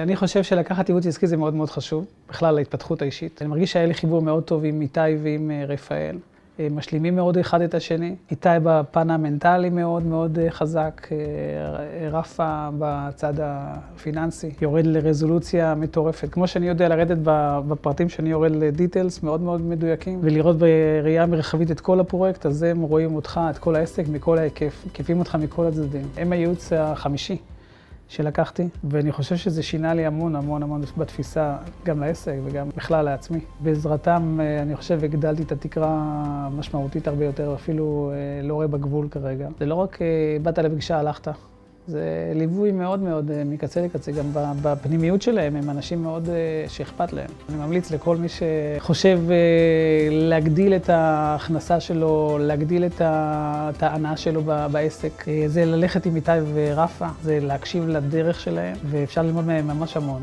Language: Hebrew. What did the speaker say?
אני חושב שלקחת ייעוץ עסקי זה מאוד מאוד חשוב, בכלל להתפתחות האישית. אני מרגיש שהיה לי חיבור מאוד טוב עם איתי ועם רפאל. משלימים מאוד אחד את השני. איתי בפן המנטלי מאוד מאוד חזק, רפה בצד הפיננסי, יורד לרזולוציה מטורפת. כמו שאני יודע לרדת בפרטים שאני יורד לדיטלס מאוד מאוד מדויקים, ולראות בראייה מרחבית את כל הפרויקט, אז הם רואים אותך, את כל העסק, מכל ההיקף, מקיפים אותך מכל הצדדים. הם הייעוץ החמישי שלקחתי, ואני חושב שזה שינה לי המון בתפיסה, גם לעסק וגם בכלל לעצמי. בעזרתם, אני חושב, הגדלתי את התקרה משמעותית הרבה יותר, אפילו לא רואה בגבול כרגע. זה לא רק באת לפגישה, הלכת. זה ליווי מאוד מאוד מקצה לקצה, גם בפנימיות שלהם, הם אנשים מאוד שאכפת להם. אני ממליץ לכל מי שחושב להגדיל את ההכנסה שלו, להגדיל את ההנאה שלו בעסק. זה ללכת עם איתי ורפה, זה להקשיב לדרך שלהם, ואפשר ללמוד מהם ממש המון.